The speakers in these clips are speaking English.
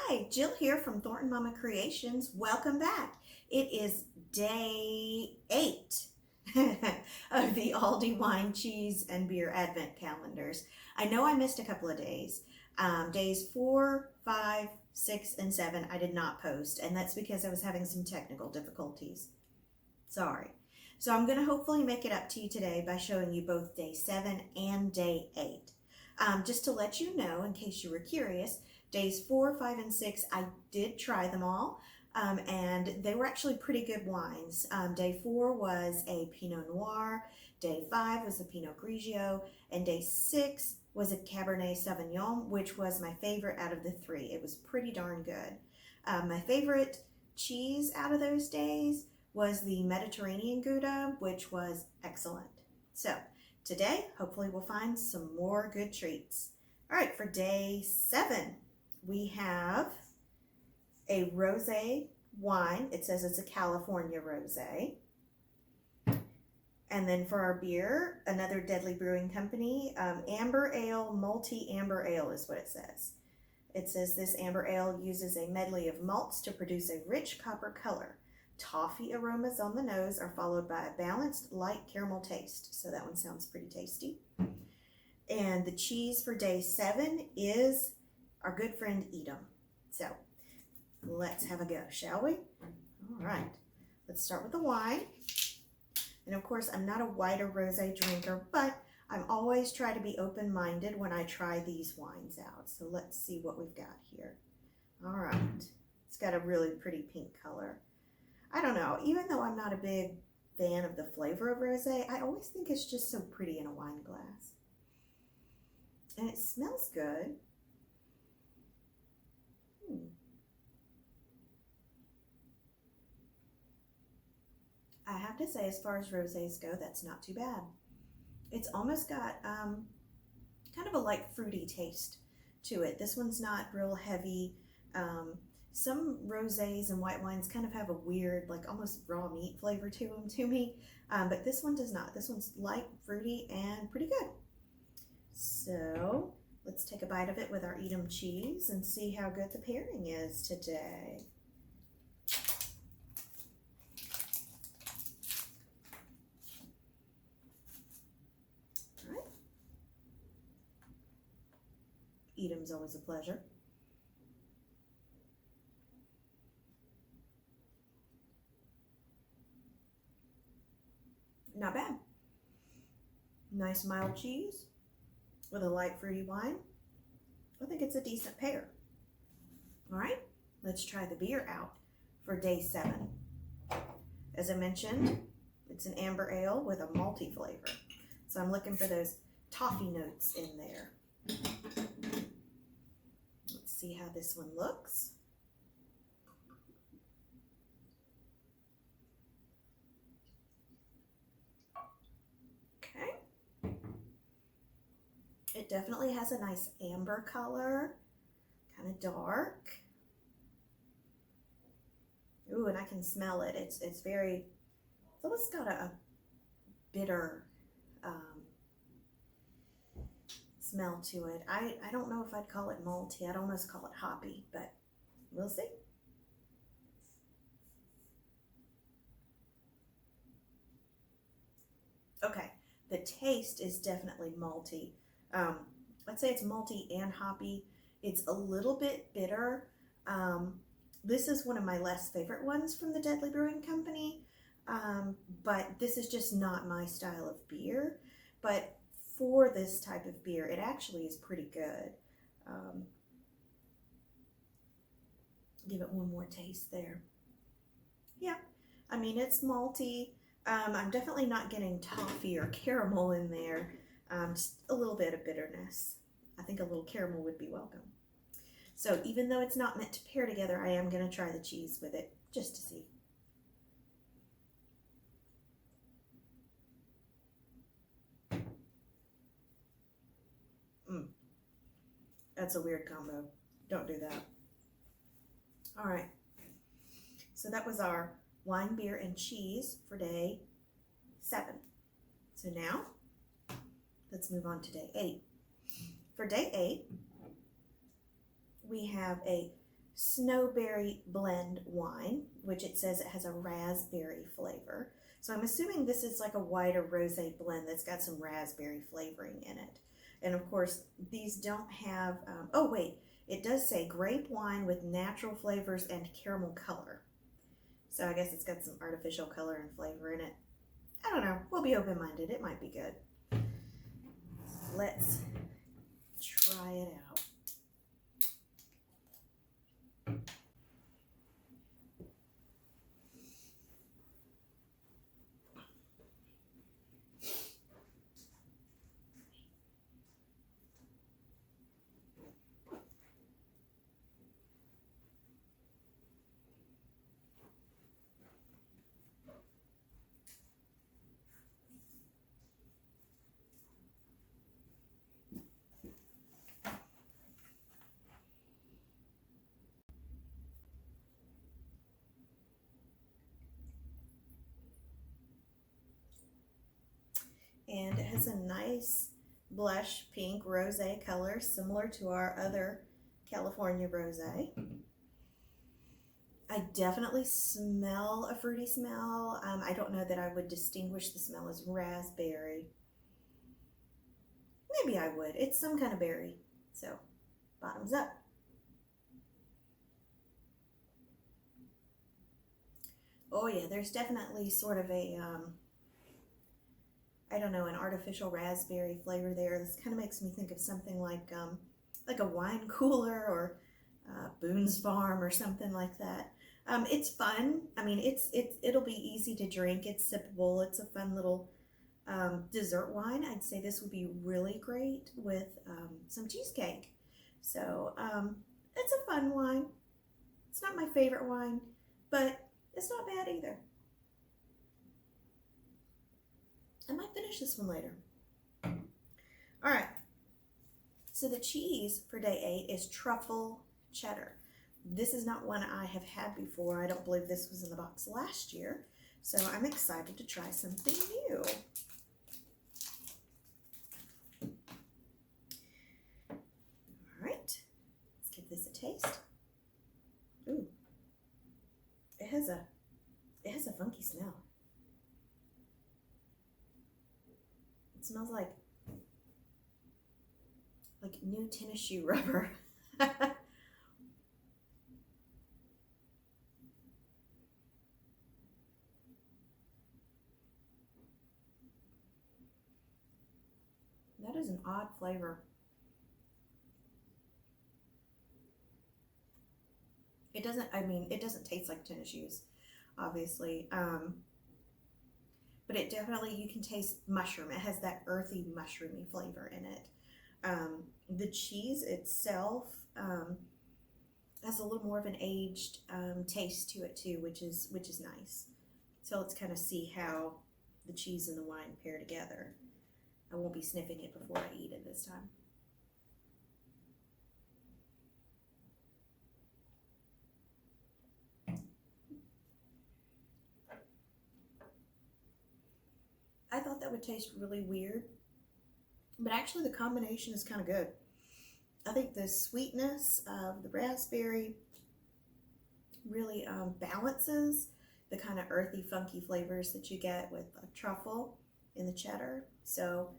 Hi, Jill here from Thornton Mama Creations. Welcome back. It is day 8 of the Aldi wine, cheese, and beer advent calendars. I know I missed a couple of days. Days 4, 5, 6, and 7 I did not post, and that's because I was having some technical difficulties. Sorry. So I'm going to hopefully make it up to you today by showing you both day 7 and day 8. Just to let you know, in case you were curious, days 4, 5, and 6, I did try them all, and they were actually pretty good wines. Day 4 was a Pinot Noir, day 5 was a Pinot Grigio, and day 6 was a Cabernet Sauvignon, which was my favorite out of the 3. It was pretty darn good. My favorite cheese out of those days was the Mediterranean Gouda, which was excellent. So today, hopefully we'll find some more good treats. All right, for day 7, we have a rosé wine. It says it's a California rosé. And then for our beer, another Deadly Brewing Company, Amber Ale, Malty Amber Ale is what it says. It says this amber ale uses a medley of malts to produce a rich copper color. Toffee aromas on the nose are followed by a balanced light caramel taste. So that one sounds pretty tasty. And the cheese for day 7 is our good friend Edam. So let's have a go, shall we? All right, let's start with the wine. And of course, I'm not a white or rosé drinker, but I'm always try to be open-minded when I try these wines out. So let's see what we've got here. All right, it's got a really pretty pink color. I don't know, even though I'm not a big fan of the flavor of rosé, I always think it's just so pretty in a wine glass. And it smells good. I have to say, as far as rosés go, that's not too bad. It's almost got kind of a light fruity taste to it. This one's not real heavy. Some rosés and white wines kind of have a weird, like almost raw meat flavor to them to me, but this one does not. This one's light, fruity, and pretty good. So let's take a bite of it with our Edam cheese and see how good the pairing is today. All right. Edam's always a pleasure. Not bad. Nice mild cheese with a light fruity wine. I think it's a decent pair. All right, let's try the beer out for day 7. As I mentioned, it's an amber ale with a malty flavor. So I'm looking for those toffee notes in there. Let's see how this one looks. It definitely has a nice amber color, kind of dark. Ooh, and I can smell it. It's almost got a bitter smell to it. I don't know if I'd call it malty. I'd almost call it hoppy, but we'll see. Okay, the taste is definitely malty. I'd say it's malty and hoppy. It's a little bit bitter. This is one of my less favorite ones from the Deadly Brewing Company, but this is just not my style of beer. But for this type of beer, it actually is pretty good. Give it one more taste there. Yeah, I mean, it's malty. I'm definitely not getting toffee or caramel in there. Just a little bit of bitterness. I think a little caramel would be welcome. So even though it's not meant to pair together, I am going to try the cheese with it just to see. That's a weird combo. Don't do that. All right. So that was our wine, beer, and cheese for day 7. So now let's move on to day 8. For day 8, we have a Snowberry Blend wine, which it says it has a raspberry flavor. So I'm assuming this is like a white or rosé blend that's got some raspberry flavoring in it. And of course, these don't have, oh wait, it does say grape wine with natural flavors and caramel color. So I guess it's got some artificial color and flavor in it. I don't know. We'll be open-minded. It might be good. Let's try it out. And it has a nice blush pink rosé color, similar to our other California rosé. I definitely smell a fruity smell. I don't know that I would distinguish the smell as raspberry. Maybe I would. It's some kind of berry. So, bottoms up. Oh yeah, there's definitely sort of a I don't know, an artificial raspberry flavor there. This kind of makes me think of something like a wine cooler or Boone's Farm or something like that. It's fun. I mean, it'll be easy to drink. It's sippable. It's a fun little dessert wine. I'd say this would be really great with some cheesecake. So it's a fun wine. It's not my favorite wine, but it's not bad either. I might finish this one later. All right. So the cheese for day 8 is Truffle Cheddar. This is not one I have had before. I don't believe this was in the box last year. So I'm excited to try something new. All right. Let's give this a taste. Ooh. It has a funky smell. It smells like new tennis shoe rubber. That is an odd flavor. It doesn't, I mean, it doesn't taste like tennis shoes, obviously. But it definitely, you can taste mushroom. It has that earthy, mushroomy flavor in it. The cheese itself has a little more of an aged taste to it too, which is nice. So let's kind of see how the cheese and the wine pair together. I won't be sniffing it before I eat it this time. I thought that would taste really weird, but actually the combination is kind of good. I think the sweetness of the raspberry really balances the kind of earthy, funky flavors that you get with truffle in the cheddar. So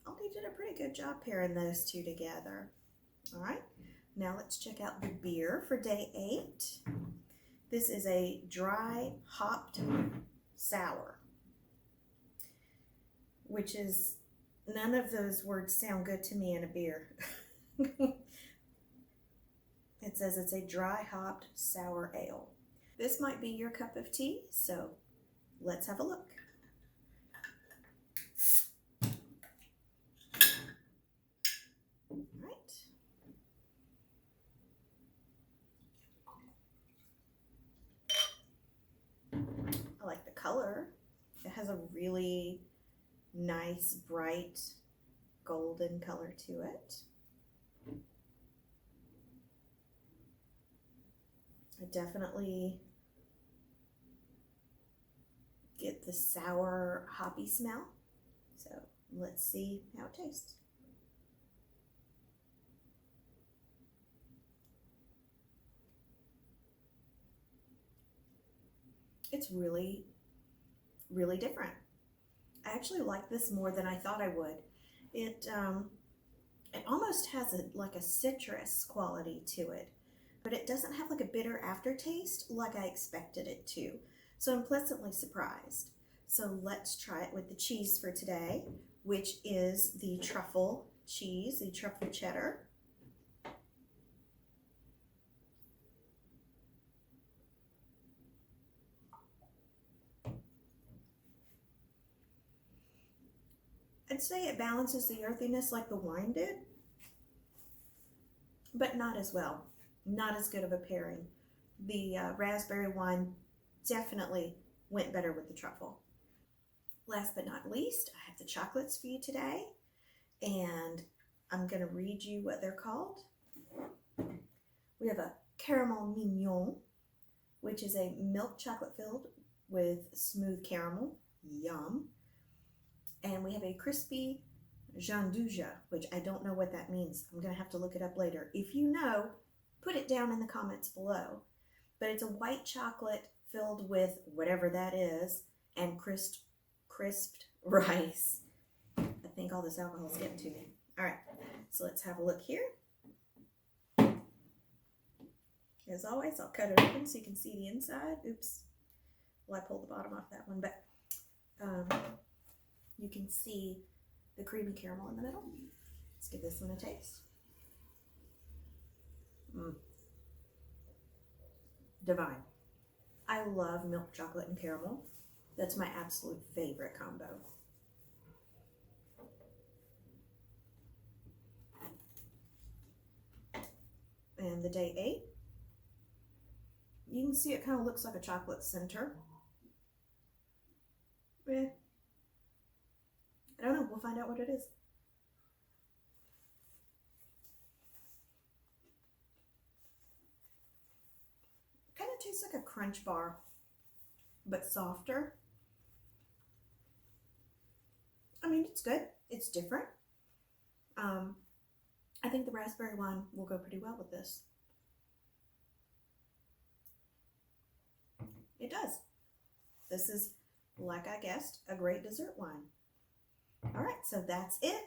Aldi did a pretty good job pairing those two together. All right, now let's check out the beer for day 8. This is a dry hopped sour, which is, none of those words sound good to me in a beer. It says it's a dry hopped sour ale. This might be your cup of tea, so let's have a look. All right. I like the color. It has a really nice, bright, golden color to it. I definitely get the sour, hoppy smell. So let's see how it tastes. It's really, really different. I actually like this more than I thought I would. It almost has like a citrus quality to it, but it doesn't have like a bitter aftertaste like I expected it to. So I'm pleasantly surprised. So let's try it with the cheese for today, which is the truffle cheese, the truffle cheddar. I'd say it balances the earthiness like the wine did, but not as well. Not as good of a pairing. The raspberry wine definitely went better with the truffle. Last but not least, I have the chocolates for you today, and I'm going to read you what they're called. We have a caramel mignon, which is a milk chocolate filled with smooth caramel. Yum. And we have a crispy janduja, which I don't know what that means. I'm going to have to look it up later. If you know, put it down in the comments below. But it's a white chocolate filled with whatever that is and crisped rice. I think all this alcohol is getting to me. All right, so let's have a look here. As always, I'll cut it open so you can see the inside. Oops. Well, I pulled the bottom off that one, but you can see the creamy caramel in the middle. Let's give this one a taste. Divine. I love milk chocolate and caramel. That's my absolute favorite combo. And the day 8, you can see it kind of looks like a chocolate center. I don't know, we'll find out what it is. Kind of tastes like a Crunch Bar, but softer. I mean, it's good. It's different. I think the raspberry wine will go pretty well with this. It does. This is, like I guessed, a great dessert wine. All right, so that's it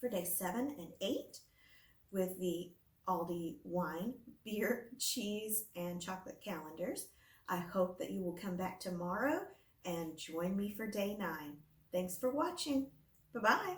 for day 7 and 8 with the Aldi wine, beer, cheese, and chocolate calendars. I hope that you will come back tomorrow and join me for day 9. Thanks for watching. Bye-bye.